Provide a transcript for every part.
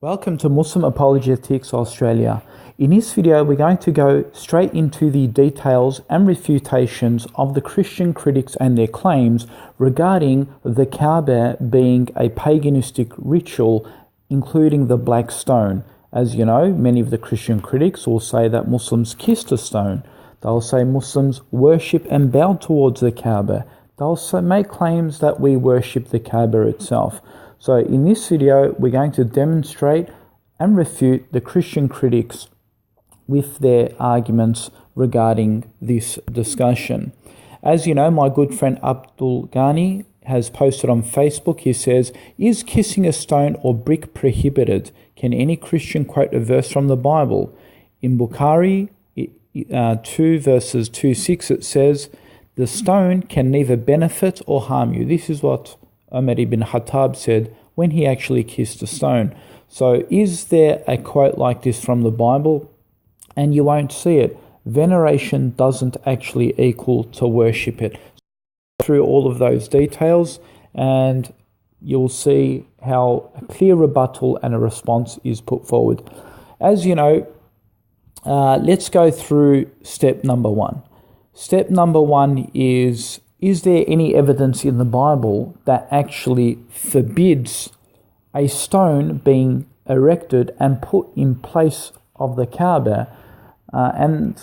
Welcome to Muslim Apologetics Australia. In this video, we're going to go straight into the details and refutations of the Christian critics and their claims regarding the Kabbah being a paganistic ritual, including the black stone. As you know, many of the Christian critics will say that Muslims kissed a stone. They'll say Muslims worship and bow towards the Kabbah. They'll also make claims that we worship the Kabbah itself. So in this video, we're going to demonstrate and refute the Christian critics with their arguments regarding this discussion. As you know, my good friend Abdul Ghani has posted on Facebook. He says, "Is kissing a stone or brick prohibited? Can any Christian quote a verse from the Bible?" In Bukhari 2 verses 2-6, it says, "The stone can neither benefit or harm you." This is what Umar ibn Khattab said when he actually kissed a stone. So is there a quote like this from the Bible? And you won't see it. Veneration doesn't actually equal to worship it. So through all of those details, and you'll see how a clear rebuttal and a response is put forward. As you know, let's go through step number one. Step number one is there any evidence in the Bible that actually forbids a stone being erected and put in place of the Kabbah, and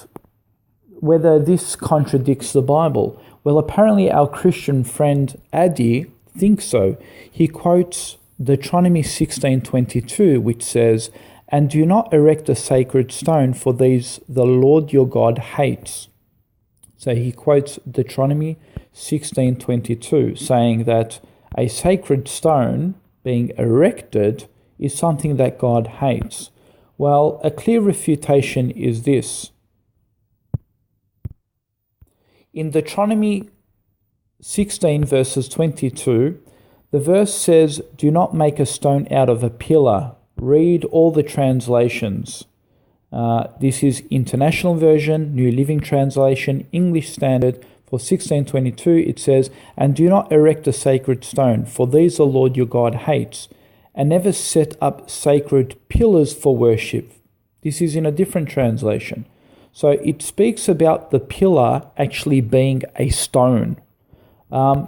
whether this contradicts the Bible? Well, apparently our Christian friend Adi thinks so. He quotes Deuteronomy 16:22, which says, "And do not erect a sacred stone, for these the Lord your God hates." So he quotes Deuteronomy 16:22, saying that a sacred stone being erected is something that God hates. Well, a clear refutation is this. In Deuteronomy 16 verses 22, the verse says, "Do not make a stone out of a pillar." Read all the translations. This is International Version, New Living Translation, English Standard. For 16:22 it says, "And do not erect a sacred stone, for these the Lord your God hates, and never set up sacred pillars for worship." This is in a different translation. So it speaks about the pillar actually being a stone.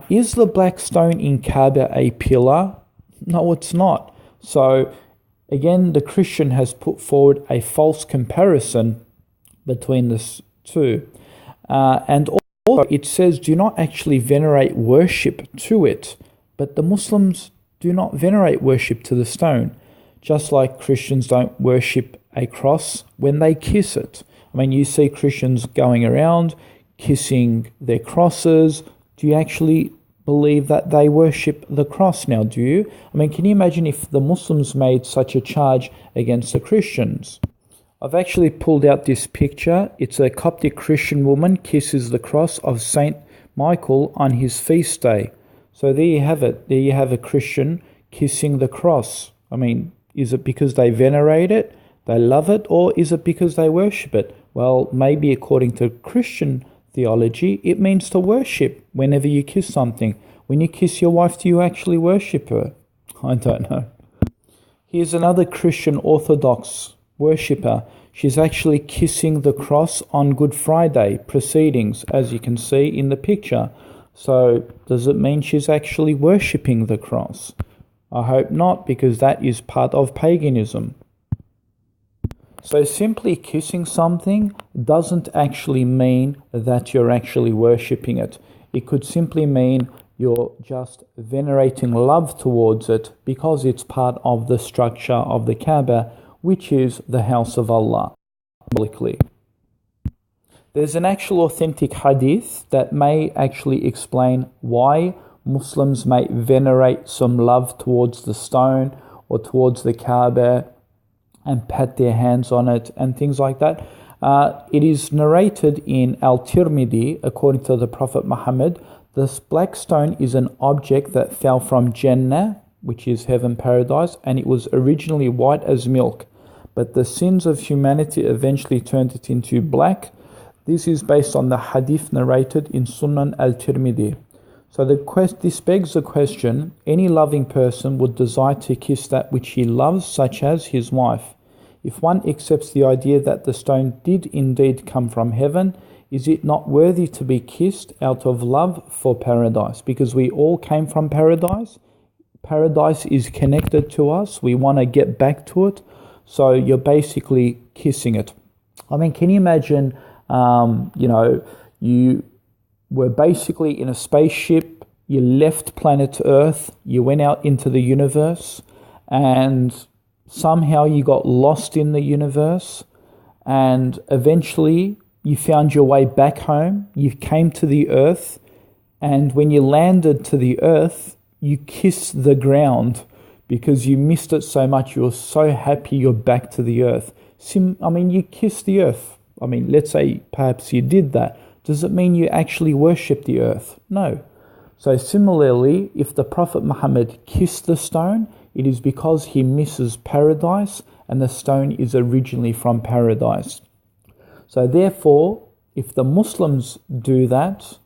Is the black stone in Kabbah a pillar? No, it's not. So again, the Christian has put forward a false comparison between the two. And also it says, do not actually venerate worship to it. But the Muslims do not venerate worship to the stone. Just like Christians don't worship a cross when they kiss it. I mean, you see Christians going around kissing their crosses. Do you actually believe that they worship the cross now, do you? I mean, can you imagine if the Muslims made such a charge against the Christians? I've actually pulled out this picture. It's a Coptic Christian woman kisses the cross of Saint Michael on his feast day. So there you have it. There you have a Christian kissing the cross. I mean, is it because they venerate it, they love it, or is it because they worship it? Well, maybe according to Christian theology, it means to worship whenever you kiss something. When you kiss your wife, do you actually worship her? I don't know. Here's another Christian Orthodox worshipper. She's actually kissing the cross on Good Friday proceedings, as you can see in the picture. So does it mean she's actually worshipping the cross? I hope not, because that is part of paganism. So simply kissing something doesn't actually mean that you're actually worshipping it. It could simply mean you're just venerating love towards it because it's part of the structure of the Kabbah, which is the house of Allah, publicly. There's an actual authentic hadith that may actually explain why Muslims may venerate some love towards the stone or towards the Kabbah and pat their hands on it and things like that. It is narrated in Al-Tirmidhi, according to the Prophet Muhammad, this black stone is an object that fell from Jannah, which is heaven paradise, and it was originally white as milk. But the sins of humanity eventually turned it into black. This is based on the hadith narrated in Sunan al-Tirmidhi. So this begs the question, any loving person would desire to kiss that which he loves, such as his wife. If one accepts the idea that the stone did indeed come from heaven, is it not worthy to be kissed out of love for paradise? Because we all came from paradise. Paradise is connected to us. We want to get back to it. So you're basically kissing it. I mean, can you imagine, you were basically in a spaceship, you left planet Earth, you went out into the universe, and somehow you got lost in the universe, and eventually you found your way back home, you came to the Earth, and when you landed to the Earth, you kissed the ground because you missed it so much, you were so happy you're back to the Earth. You kissed the Earth. Let's say perhaps you did that. Does it mean you actually worship the earth? No. So similarly, if the Prophet Muhammad kissed the stone, it is because he misses paradise, and the stone is originally from paradise. So therefore, if the Muslims do that,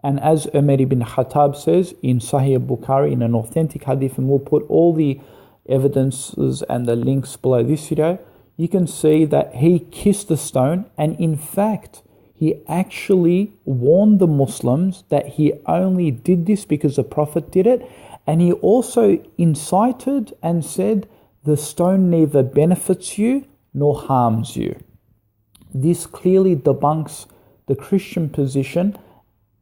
and as Umar ibn Khattab says in Sahih Bukhari in an authentic hadith, and we'll put all the evidences and the links below this video, you can see that he kissed the stone, and in fact, he actually warned the Muslims that he only did this because the Prophet did it. And he also incited and said, the stone neither benefits you nor harms you. This clearly debunks the Christian position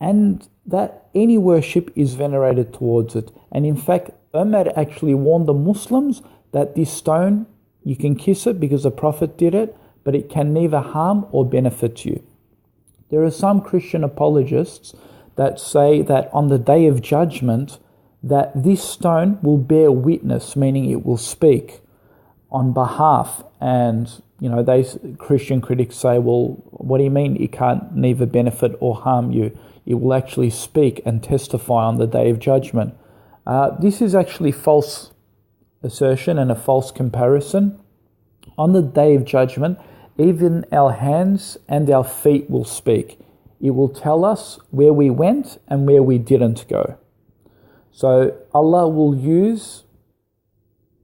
and that any worship is venerated towards it. And in fact, Umar actually warned the Muslims that this stone, you can kiss it because the Prophet did it, but it can neither harm or benefit you. There are some Christian apologists that say that on the day of judgment, that this stone will bear witness, meaning it will speak on behalf. And, these Christian critics say, well, what do you mean it can't neither benefit or harm you? It will actually speak and testify on the day of judgment. This is actually false assertion and a false comparison. On the day of judgment, even our hands and our feet will speak. It will tell us where we went and where we didn't go. So Allah will use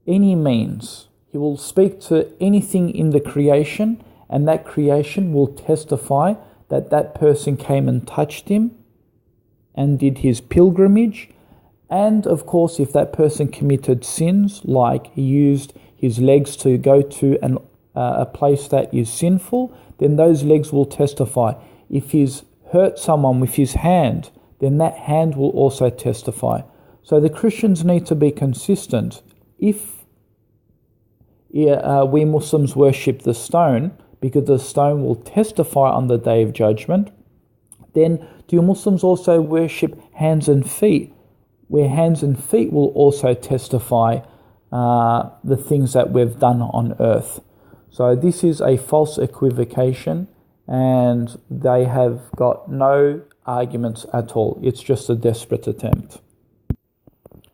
any means. He will speak to anything in the creation, and that creation will testify that that person came and touched him and did his pilgrimage. And of course, if that person committed sins, like he used his legs to go to a place that is sinful, then those legs will testify. If he's hurt someone with his hand, then that hand will also testify. So the Christians need to be consistent. If we Muslims worship the stone, because the stone will testify on the day of judgment, then do Muslims also worship hands and feet, where hands and feet will also testify the things that we've done on earth? So this is a false equivocation, and they have got no arguments at all. It's just a desperate attempt.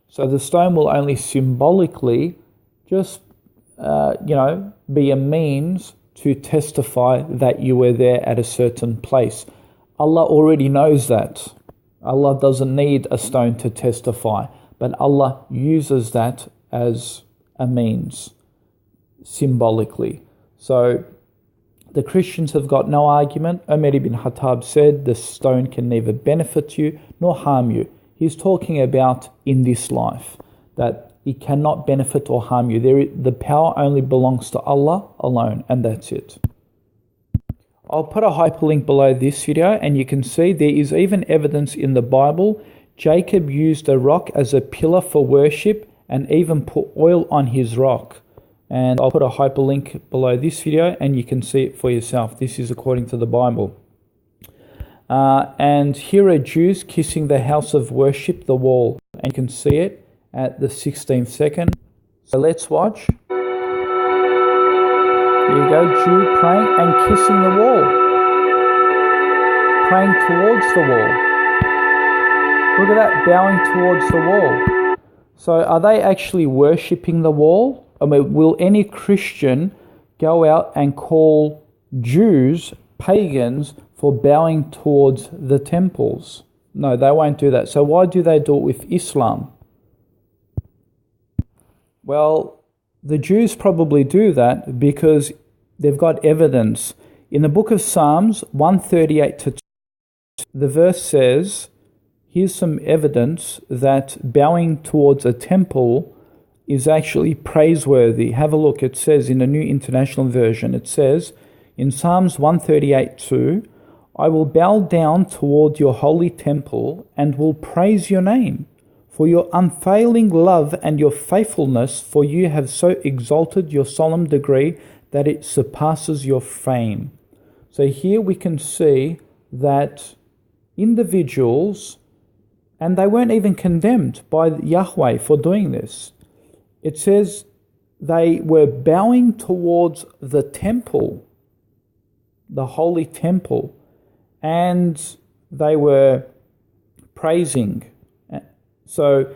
So the stone will only symbolically just, be a means to testify that you were there at a certain place. Allah already knows that. Allah doesn't need a stone to testify, but Allah uses that as a means, symbolically. So the Christians have got no argument. Umar ibn Khattab said the stone can neither benefit you nor harm you. He's talking about in this life, that it cannot benefit or harm you. The power only belongs to Allah alone, and that's it. I'll put a hyperlink below this video, and you can see there is even evidence in the Bible. Jacob used a rock as a pillar for worship and even put oil on his rock. And I'll put a hyperlink below this video, and you can see it for yourself. This is according to the Bible. And here are Jews kissing the house of worship, the wall. And you can see it at the 16th second. So let's watch. Here you go, Jew praying and kissing the wall. Praying towards the wall. Look at that, bowing towards the wall. So are they actually worshipping the wall? Will any Christian go out and call Jews pagans for bowing towards the temples? No, they won't do that. So why do they do it with Islam? Well, the Jews probably do that because they've got evidence. In the book of Psalms 138 to 2, the verse says, here's some evidence that bowing towards a temple is actually praiseworthy. Have a look. It says in the New International Version, it says in Psalms 138:2, I will bow down toward your holy temple and will praise your name for your unfailing love and your faithfulness, for you have so exalted your solemn degree that it surpasses your fame. So here we can see that individuals, and they weren't even condemned by Yahweh for doing this. It says they were bowing towards the temple, the holy temple, and they were praising. So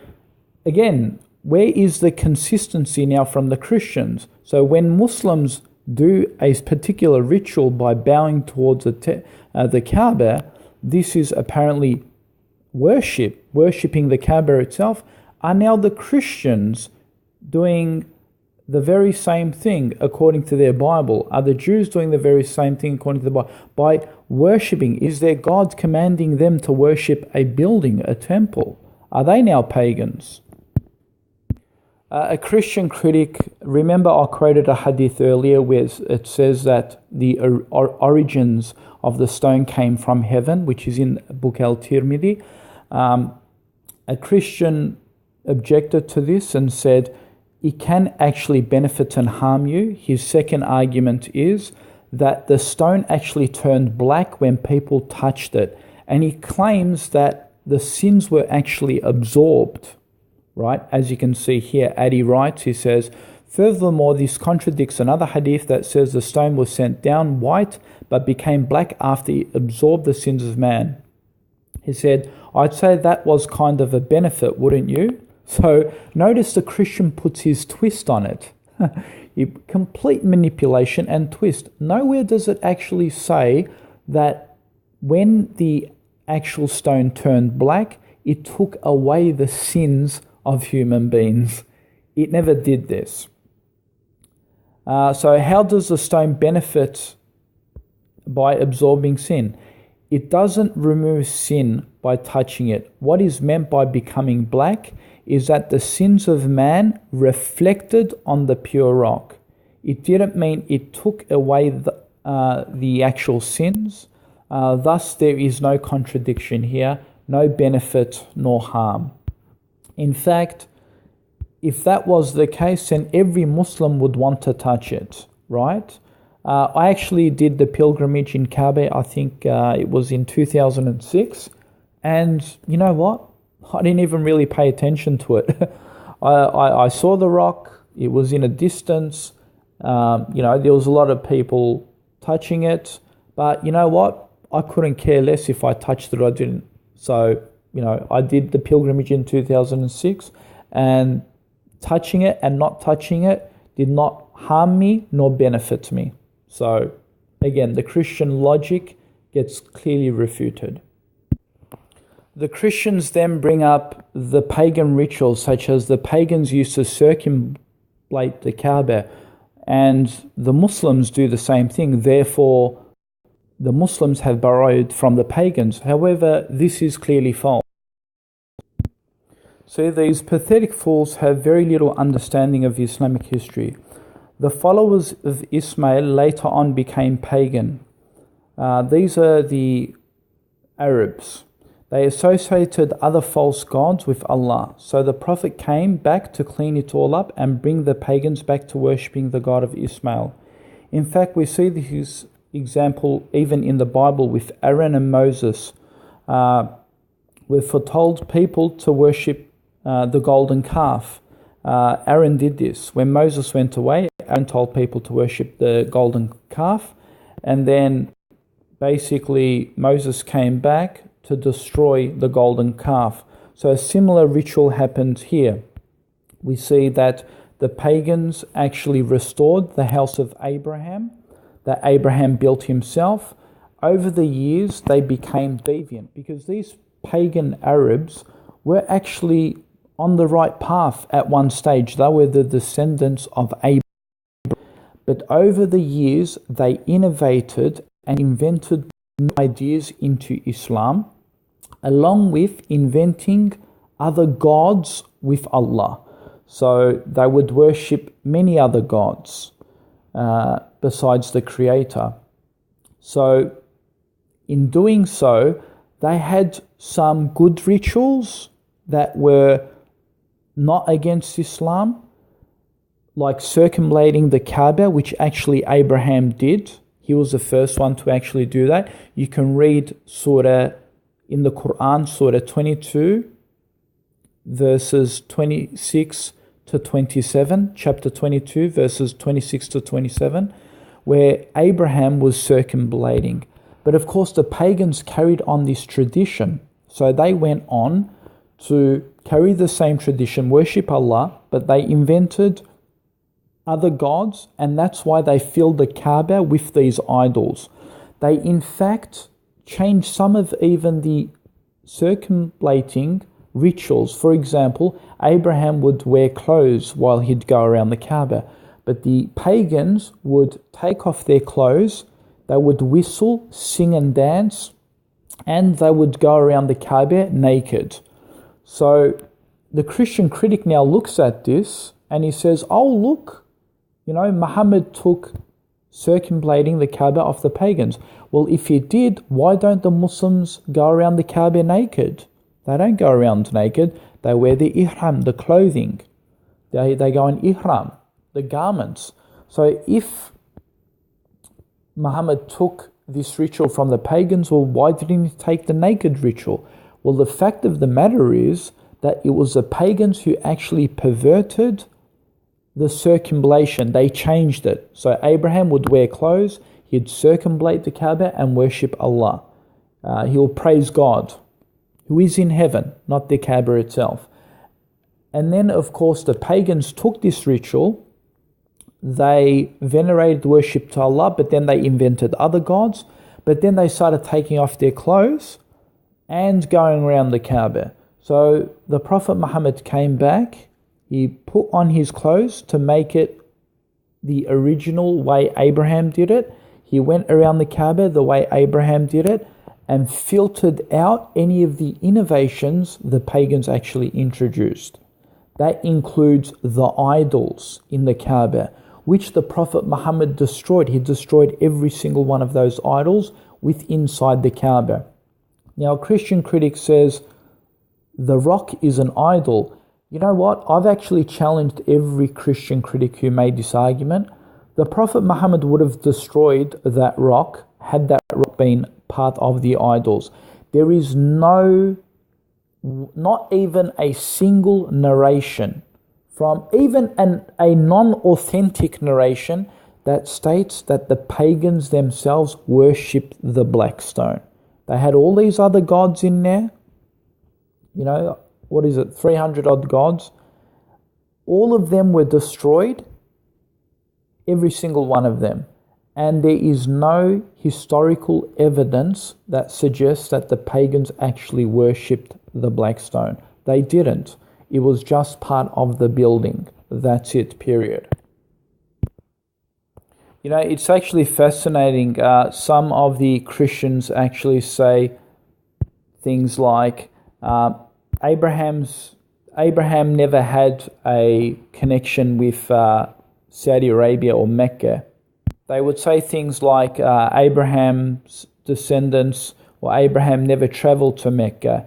again, where is the consistency now from the Christians? So when Muslims do a particular ritual by bowing towards the Kabbah, this is apparently worshipping the Kabbah itself. Are now the Christians doing the very same thing according to their Bible? Are the Jews doing the very same thing according to the Bible? By worshipping, is their God commanding them to worship a building, a temple? Are they now pagans? A Christian critic, remember I quoted a hadith earlier where it says that the origins of the stone came from heaven, which is in Book al-Tirmidhi. A Christian objected to this and said, it can actually benefit and harm you. His second argument is that the stone actually turned black when people touched it. And he claims that the sins were actually absorbed, right? As you can see here, Adi writes, he says, furthermore, this contradicts another hadith that says the stone was sent down white but became black after it absorbed the sins of man. He said, I'd say that was kind of a benefit, wouldn't you? So notice the Christian puts his twist on it. Complete manipulation and twist. Nowhere does it actually say that when the actual stone turned black, it took away the sins of human beings. It never did this. So how does the stone benefit by absorbing sin? It doesn't remove sin by touching it. What is meant by becoming black is that the sins of man reflected on the pure rock. It didn't mean it took away the actual sins. Thus, there is no contradiction here, no benefit nor harm. In fact, if that was the case, then every Muslim would want to touch it, right? I actually did the pilgrimage in Kabbah, I think it was in 2006. And you know what? I didn't even really pay attention to it. I saw the rock. It was in a distance. There was a lot of people touching it. But you know what? I couldn't care less if I touched it or I didn't. So, I did the pilgrimage in 2006. And touching it and not touching it did not harm me nor benefit me. So, again, the Christian logic gets clearly refuted. The Christians then bring up the pagan rituals, such as the pagans used to circumambulate the Kabbah, and the Muslims do the same thing. Therefore, the Muslims have borrowed from the pagans. However, this is clearly false. So these pathetic fools have very little understanding of Islamic history. The followers of Ismail later on became pagan. These are the Arabs. They associated other false gods with Allah. So the Prophet came back to clean it all up and bring the pagans back to worshipping the God of Ismail. In fact, we see this example even in the Bible with Aaron and Moses. We're foretold people to worship the golden calf. Aaron did this. When Moses went away, Aaron told people to worship the golden calf. And then basically Moses came back to destroy the golden calf. So a similar ritual happened here. We see that the pagans actually restored the house of Abraham, that Abraham built himself. Over the years, they became deviant because these pagan Arabs were actually on the right path at one stage. They were the descendants of Abraham. But over the years, they innovated and invented new ideas into Islam, along with inventing other gods with Allah. So they would worship many other gods besides the Creator. So in doing so, they had some good rituals that were not against Islam, like circumambulating the Kabbah, which actually Abraham did. He was the first one to actually do that. You can read Surah in the Quran, Surah 22, verses 26 to 27, chapter 22, verses 26 to 27, where Abraham was circumambulating. But of course, the pagans carried on this tradition. So they went on to carry the same tradition, worship Allah, but they invented other gods, and that's why they filled the Kabbah with these idols. They in fact changed some of even the circumambulating rituals. For example, Abraham would wear clothes while he'd go around the Kabbah, but the pagans would take off their clothes, they would whistle, sing and dance, and they would go around the Kabbah naked. So the Christian critic now looks at this and he says, oh look, Muhammad took circumambulating the Kabbah off the pagans. Well, if he did, why don't the Muslims go around the Kabbah naked? They don't go around naked. They wear the ihram, the clothing. They go in ihram, the garments. So if Muhammad took this ritual from the pagans, well, why didn't he take the naked ritual? Well, the fact of the matter is that it was the pagans who actually perverted the circumambulation. They changed it. So Abraham would wear clothes, he'd circumambulate the Kabbah and worship Allah. He'll praise God, who is in heaven, not the Kabbah itself. And then, of course, the pagans took this ritual, they venerated worship to Allah, but then they invented other gods, but then they started taking off their clothes and going around the Kabbah. So the Prophet Muhammad came back, he put on his clothes to make it the original way Abraham did it. He went around the Kabbah the way Abraham did it and filtered out any of the innovations the pagans actually introduced. That includes the idols in the Kabbah, which the Prophet Muhammad destroyed. He destroyed every single one of those idols inside the Kabbah. Now, a Christian critic says, the rock is an idol. You know what? I've actually challenged every Christian critic who made this argument. The Prophet Muhammad would have destroyed that rock had that rock been part of the idols. There is not even a single narration from even a non-authentic narration that states that the pagans themselves worshipped the black stone. They had all these other gods in there, 300 odd gods. All of them were destroyed, every single one of them. And there is no historical evidence that suggests that the pagans actually worshipped the black stone. They didn't. It was just part of the building. That's it, period. It's actually fascinating. Some of the Christians actually say things like, Abraham never had a connection with Saudi Arabia or Mecca. They would say things like Abraham's descendants or Abraham never traveled to Mecca.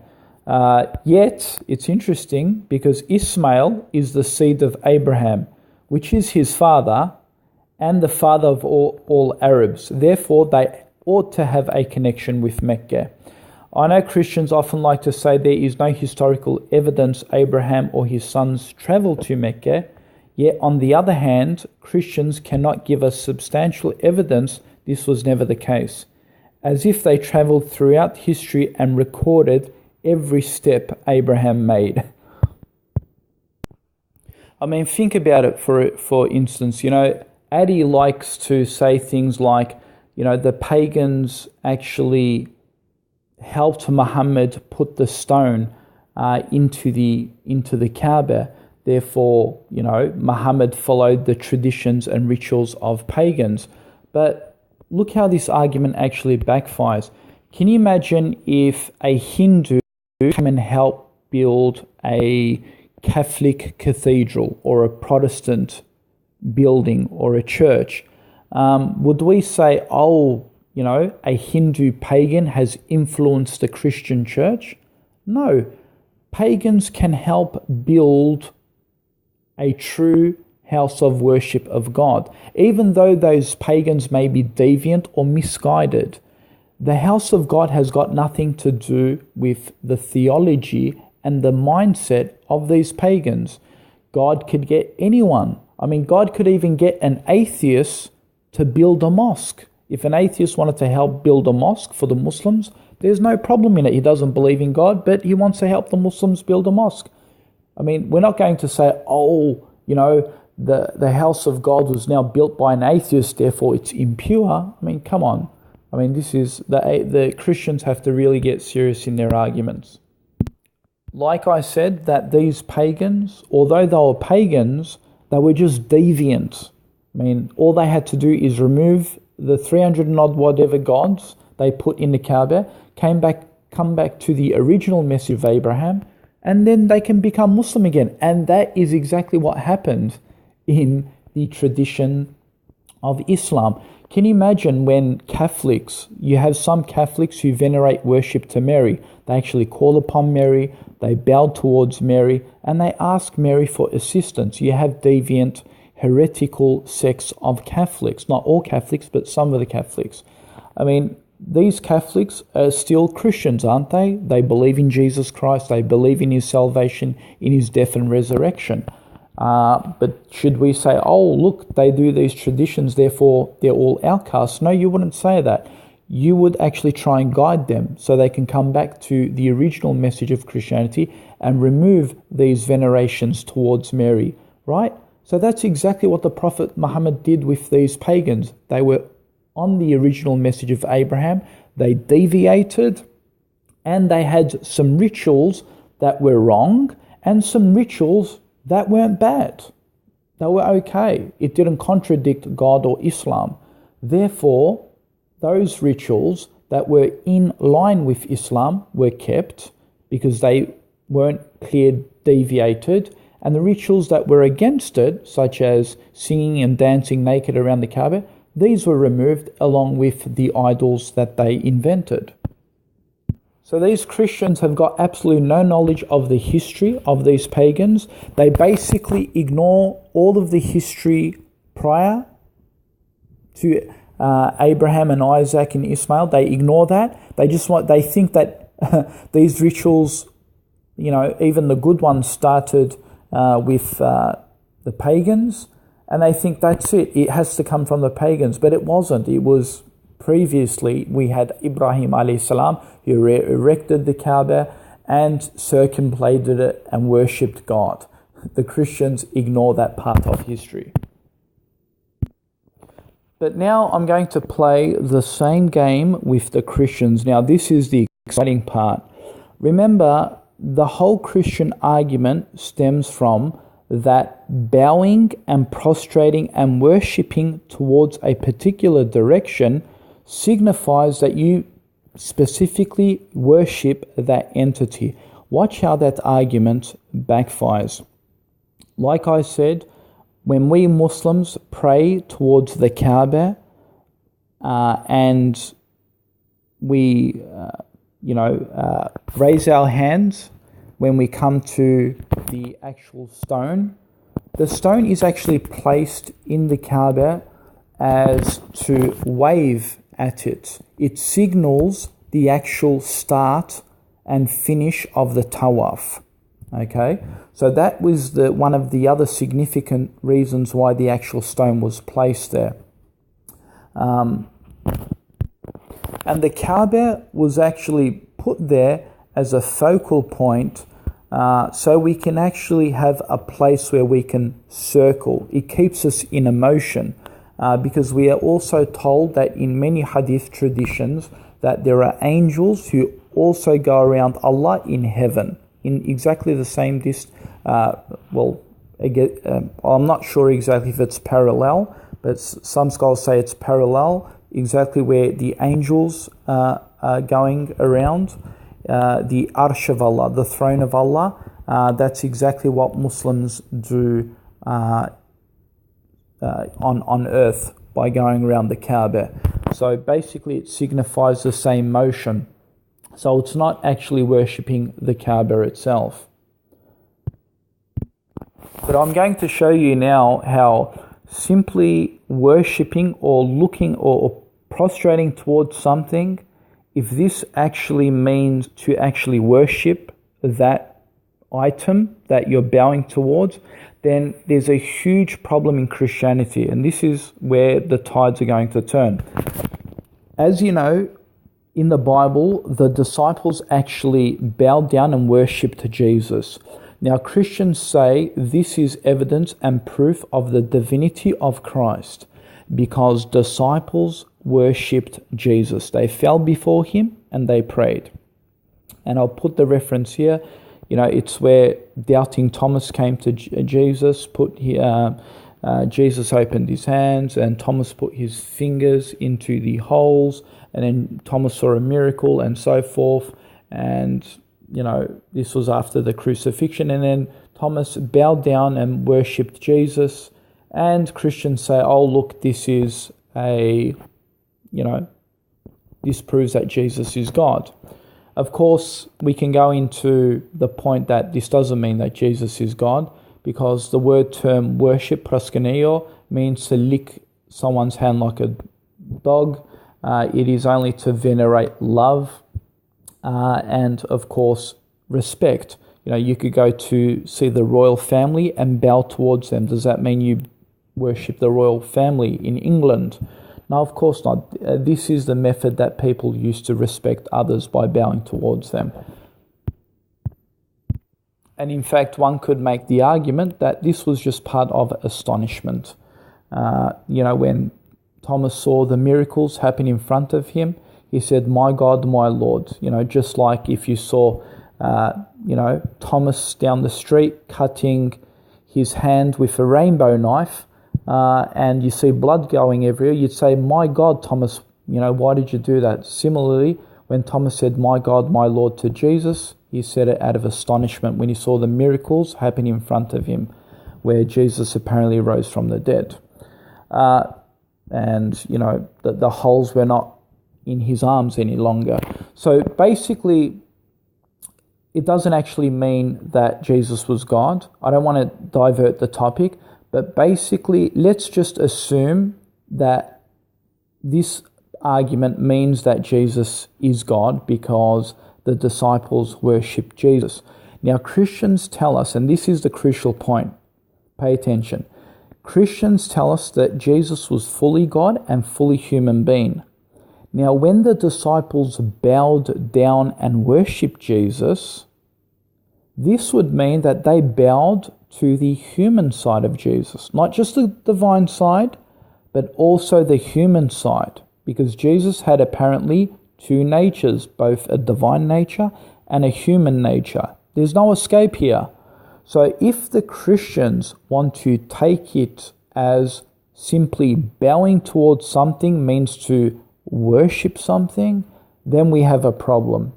Yet, it's interesting because Ismail is the seed of Abraham, which is his father and the father of all Arabs. Therefore, they ought to have a connection with Mecca. I know Christians often like to say there is no historical evidence Abraham or his sons travelled to Mecca, yet on the other hand, Christians cannot give us substantial evidence this was never the case, as if they travelled throughout history and recorded every step Abraham made. I mean, think about it for instance, Addy likes to say things like, the pagans actually helped Muhammad put the stone into the Kabbah. Therefore, Muhammad followed the traditions and rituals of pagans. But look how this argument actually backfires. Can you imagine if a Hindu came and helped build a Catholic cathedral or a Protestant building or a church? Would we say, a Hindu pagan has influenced the Christian church? No. Pagans can help build a true house of worship of God. Even though those pagans may be deviant or misguided, the house of God has got nothing to do with the theology and the mindset of these pagans. God could get anyone. God could even get an atheist to build a mosque. If an atheist wanted to help build a mosque for the Muslims, there's no problem in it. He doesn't believe in God, but he wants to help the Muslims build a mosque. We're not going to say, the house of God was now built by an atheist, therefore it's impure. Come on. This is the Christians have to really get serious in their arguments. Like I said, that these pagans, although they were pagans, they were just deviant. All they had to do is remove the 300 and odd whatever gods they put in the Kabbah, come back to the original message of Abraham, and then they can become Muslim again. And that is exactly what happened in the tradition of Islam. Can you imagine when you have some Catholics who venerate worship to Mary. They actually call upon Mary, they bow towards Mary, and they ask Mary for assistance. You have deviant, heretical sects of Catholics. Not all Catholics, but some of the Catholics. These Catholics are still Christians, aren't they? They believe in Jesus Christ. They believe in his salvation, in his death and resurrection. But should we say, look, they do these traditions, therefore they're all outcasts? No, you wouldn't say that. You would actually try and guide them so they can come back to the original message of Christianity and remove these venerations towards Mary, right? So that's exactly what the Prophet Muhammad did with these pagans. They were on the original message of Abraham. They deviated, and they had some rituals that were wrong and some rituals that weren't bad. They were okay. It didn't contradict God or Islam. Therefore, those rituals that were in line with Islam were kept because they weren't clear deviated, and the rituals that were against it, such as singing and dancing naked around the Kabbah, these were removed along with the idols that they invented. So these Christians have got absolutely no knowledge of the history of these pagans. They basically ignore all of the history prior to Abraham and Isaac and Ismail. They ignore that. They think that these rituals, even the good ones started with the pagans, and they think that's it. It has to come from the pagans, but it wasn't. It was previously, we had Ibrahim alayhi salam, who erected the Kabbah and circumambulated it and worshipped God. The Christians ignore that part of history. But now I'm going to play the same game with the Christians. Now this is the exciting part. Remember, the whole Christian argument stems from that bowing and prostrating and worshipping towards a particular direction signifies that you specifically worship that entity. Watch how that argument backfires. Like I said, when we Muslims pray towards the Kabbah and we, raise our hands when we come to the actual stone, the stone is actually placed in the Kabbah as to wave at it. It signals the actual start and finish of the tawaf. Okay, so that was one of the other significant reasons why the actual stone was placed there. And the Kabbah was actually put there as a focal point so we can actually have a place where we can circle. It keeps us in a motion because we are also told that in many hadith traditions that there are angels who also go around Allah in heaven in exactly the same I'm not sure exactly if it's parallel, but some scholars say it's parallel, exactly where the angels are going around the Arsh of Allah, the throne of Allah. That's exactly what Muslims do on earth by going around the Kabbah. So basically it signifies the same motion. So it's not actually worshipping the Kabbah itself. But I'm going to show you now how simply worshipping or looking or prostrating towards something, if this actually means to actually worship that item that you're bowing towards, then there's a huge problem in Christianity, and this is where the tides are going to turn. As you know, in the Bible, the disciples actually bowed down and worshipped Jesus. Now, Christians say this is evidence and proof of the divinity of Christ because disciples worshipped Jesus. They fell before him and they prayed. And I'll put the reference here. You know, it's where doubting Thomas came to Jesus, Jesus opened his hands and Thomas put his fingers into the holes, and then Thomas saw a miracle and so forth. And, you know, this was after the crucifixion. And then Thomas bowed down and worshipped Jesus. And Christians say, oh, look, this is this proves that Jesus is God. Of course, we can go into the point that this doesn't mean that Jesus is God, because the word term worship, proskuneo, means to lick someone's hand like a dog. It is only to venerate love and, of course, respect. You know, you could go to see the royal family and bow towards them. Does that mean you worship the royal family in England? No, of course not. This is the method that people use to respect others, by bowing towards them. And in fact, one could make the argument that this was just part of astonishment. When Thomas saw the miracles happen in front of him, he said, "My God, my Lord." You know, just like if you saw, Thomas down the street cutting his hand with a rainbow knife, and you see blood going everywhere, you'd say, "My God, Thomas, why did you do that?" Similarly, when Thomas said, "My God, my Lord" to Jesus, he said it out of astonishment when he saw the miracles happen in front of him, where Jesus apparently rose from the dead. The holes were not in his arms any longer. So basically, it doesn't actually mean that Jesus was God. I don't want to divert the topic, but basically, let's just assume that this argument means that Jesus is God because the disciples worship Jesus. Now, Christians tell us, and this is the crucial point, pay attention. Christians tell us that Jesus was fully God and fully human being. Now, when the disciples bowed down and worshipped Jesus, this would mean that they bowed to the human side of Jesus, not just the divine side, but also the human side, because Jesus had apparently two natures, both a divine nature and a human nature. There's no escape here. So if the Christians want to take it as simply bowing towards something means to worship something, then we have a problem,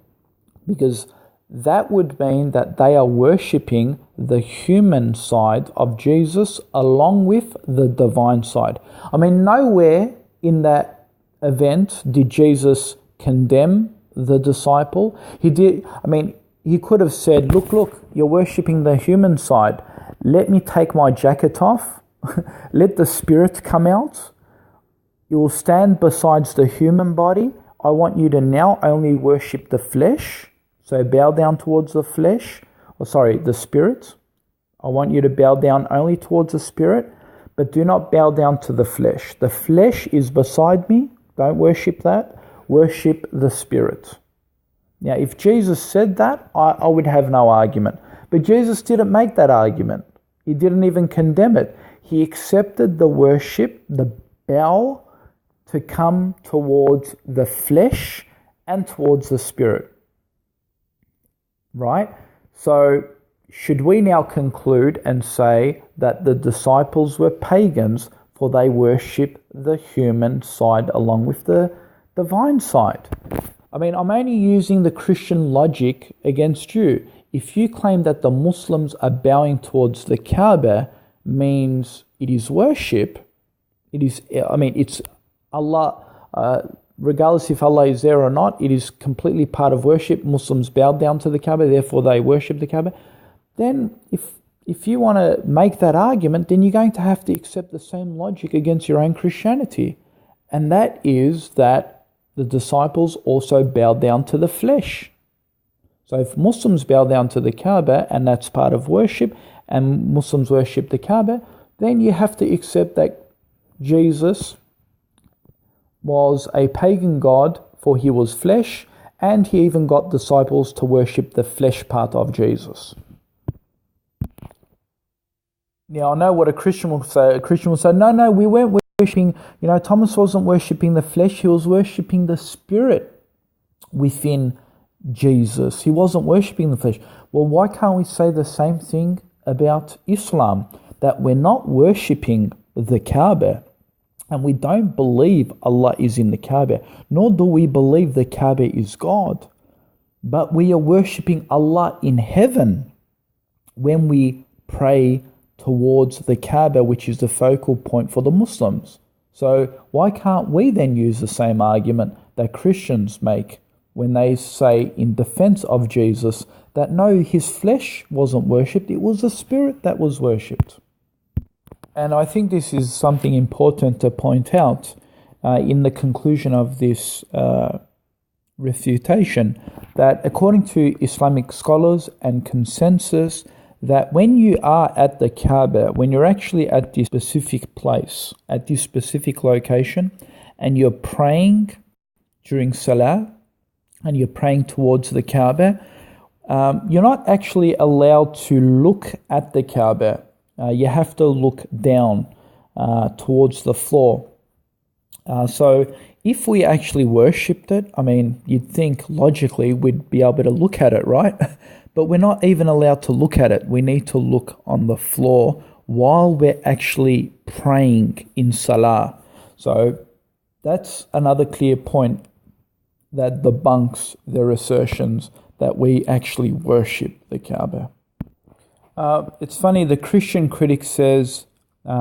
because that would mean that they are worshipping the human side of Jesus along with the divine side. I mean, nowhere in that event did Jesus condemn the disciple. He could have said, look, you're worshipping the human side. Let me take my jacket off. Let the spirit come out. You will stand besides the human body. I want you to now only worship the flesh. So bow down towards the the spirit. I want you to bow down only towards the spirit, but do not bow down to the flesh. The flesh is beside me. Don't worship that. Worship the spirit. Now, if Jesus said that, I would have no argument. But Jesus didn't make that argument. He didn't even condemn it. He accepted the worship, the bow, to come towards the flesh and towards the spirit. right? So should we now conclude and say that the disciples were pagans, for they worship the human side along with the divine side? I mean, I'm only using the Christian logic against you. If you claim that the Muslims are bowing towards the Kabbah means it is worship, it's Allah, regardless if Allah is there or not, it is completely part of worship. Muslims bow down to the Kabbah, therefore they worship the Kabbah. Then if you want to make that argument, then you're going to have to accept the same logic against your own Christianity. And that is that the disciples also bowed down to the flesh. So if Muslims bow down to the Kabbah, and that's part of worship, and Muslims worship the Kabbah, then you have to accept that Jesus was a pagan god, for he was flesh, and he even got disciples to worship the flesh part of Jesus. Now, I know what a Christian will say. A Christian will say, no, we weren't worshipping, Thomas wasn't worshipping the flesh, he was worshipping the spirit within Jesus. He wasn't worshipping the flesh. Well, why can't we say the same thing about Islam? That we're not worshipping the Kabbah, and we don't believe Allah is in the Kabbah, nor do we believe the Kabbah is God. But we are worshipping Allah in heaven when we pray towards the Kabbah, which is the focal point for the Muslims. So why can't we then use the same argument that Christians make when they say in defense of Jesus that no, his flesh wasn't worshipped, it was the spirit that was worshipped? And I think this is something important to point out in the conclusion of this refutation, that according to Islamic scholars and consensus, that when you are at the Kabbah, when you're actually at this specific place, at this specific location, and you're praying during Salah, and you're praying towards the Kabbah, you're not actually allowed to look at the Kabbah. You have to look down towards the floor. So if we actually worshipped it, you'd think logically we'd be able to look at it, right? But we're not even allowed to look at it. We need to look on the floor while we're actually praying in Salah. So that's another clear point that debunks their assertions that we actually worship the Kabbah. It's funny, the Christian critic says,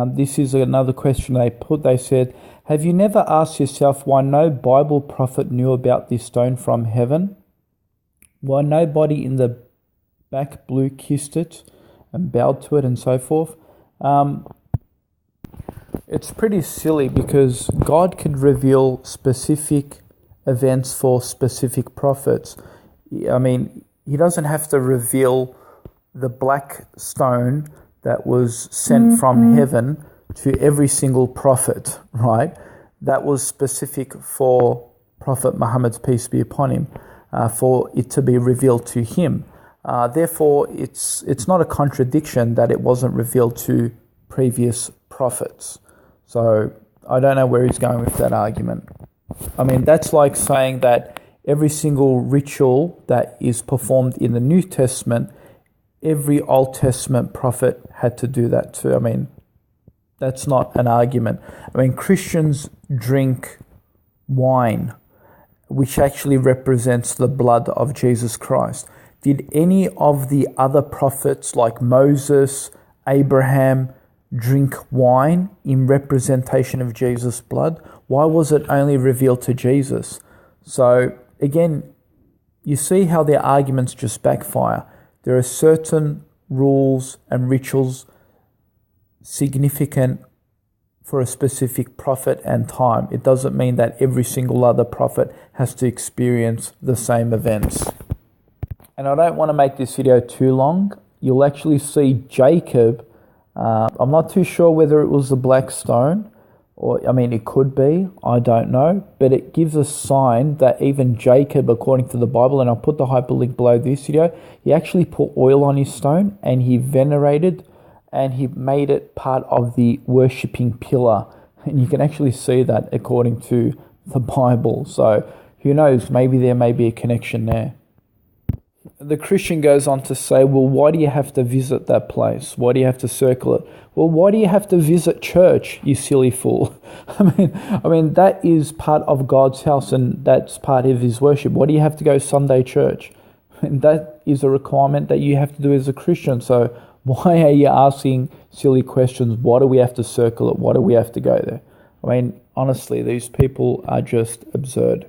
this is another question they put, they said, have you never asked yourself why no Bible prophet knew about this stone from heaven? Why nobody in the back blue kissed it and bowed to it and so forth? It's pretty silly, because God could reveal specific events for specific prophets. He doesn't have to reveal the black stone that was sent from heaven to every single prophet, right? That was specific for Prophet Muhammad's peace be upon him, for it to be revealed to him. Therefore, it's not a contradiction that it wasn't revealed to previous prophets. So I don't know where he's going with that argument. That's like saying that every single ritual that is performed in the New Testament, every Old Testament prophet had to do that too. That's not an argument. Christians drink wine, which actually represents the blood of Jesus Christ. Did any of the other prophets like Moses, Abraham, drink wine in representation of Jesus' blood? Why was it only revealed to Jesus? So again, you see how their arguments just backfire. There are certain rules and rituals significant for a specific prophet and time. It doesn't mean that every single other prophet has to experience the same events. And I don't want to make this video too long. You'll actually see Jacob. I'm not too sure whether it was the black stone, or it could be, I don't know, but it gives a sign that even Jacob, according to the Bible, and I'll put the hyperlink below this video, he actually put oil on his stone and he venerated and he made it part of the worshipping pillar. And you can actually see that according to the Bible. So who knows, maybe there may be a connection there. The Christian goes on to say, well, why do you have to visit that place? Why do you have to circle it? Well, why do you have to visit church, you silly fool? I mean, that is part of God's house and that's part of his worship. Why do you have to go Sunday church? And that is a requirement that you have to do as a Christian. So why are you asking silly questions? Why do we have to circle it? Why do we have to go there? I mean, honestly, these people are just absurd.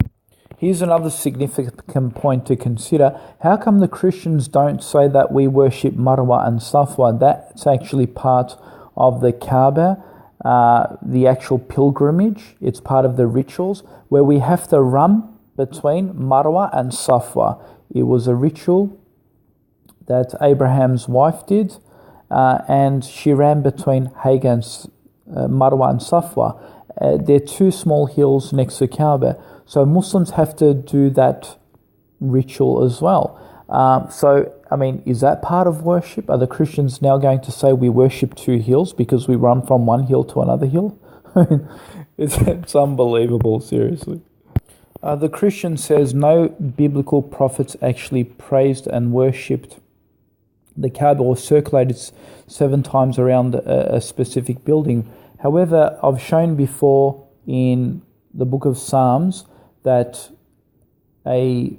Here's another significant point to consider. How come the Christians don't say that we worship Marwa and Safwa? That's actually part of the Kabbah, the actual pilgrimage. It's part of the rituals where we have to run between Marwa and Safwa. It was a ritual that Abraham's wife did, and she ran between Hagan's Marwa and Safwa. They're two small hills next to Kabbah. So Muslims have to do that ritual as well. So, I mean, is that part of worship? Are the Christians now going to say we worship two hills because we run from one hill to another hill? It's unbelievable, seriously. The Christian says no biblical prophets actually praised and worshipped the Kabbah or circulated 7 times around a specific building. However, I've shown before in the book of Psalms that an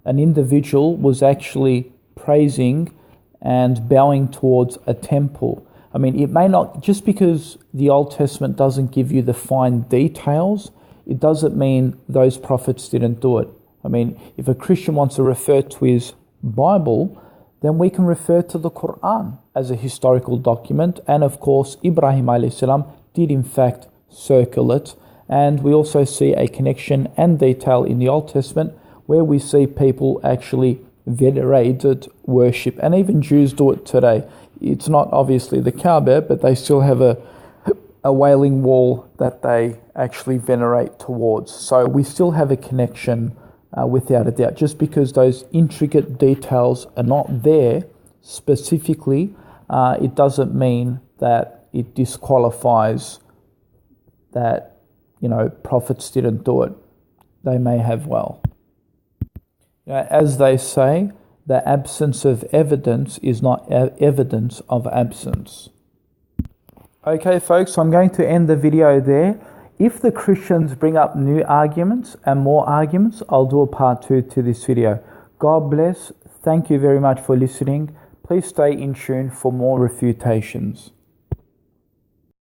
individual was actually praising and bowing towards a temple. I mean, it may not, just because the Old Testament doesn't give you the fine details, it doesn't mean those prophets didn't do it. I mean, if a Christian wants to refer to his Bible, then we can refer to the Quran as a historical document. And of course, Ibrahim alayhi salam did in fact circle it. And we also see a connection and detail in the Old Testament where we see people actually venerated worship. And even Jews do it today. It's not obviously the Kaaba, but they still have a wailing wall that they actually venerate towards. So we still have a connection without a doubt. Just because those intricate details are not there specifically, it doesn't mean that it disqualifies that, prophets didn't do it. They may have well. As they say, the absence of evidence is not evidence of absence. Okay, folks, so I'm going to end the video there. If the Christians bring up new arguments and more arguments, I'll do a part 2 to this video. God bless. Thank you very much for listening. Please stay in tune for more refutations.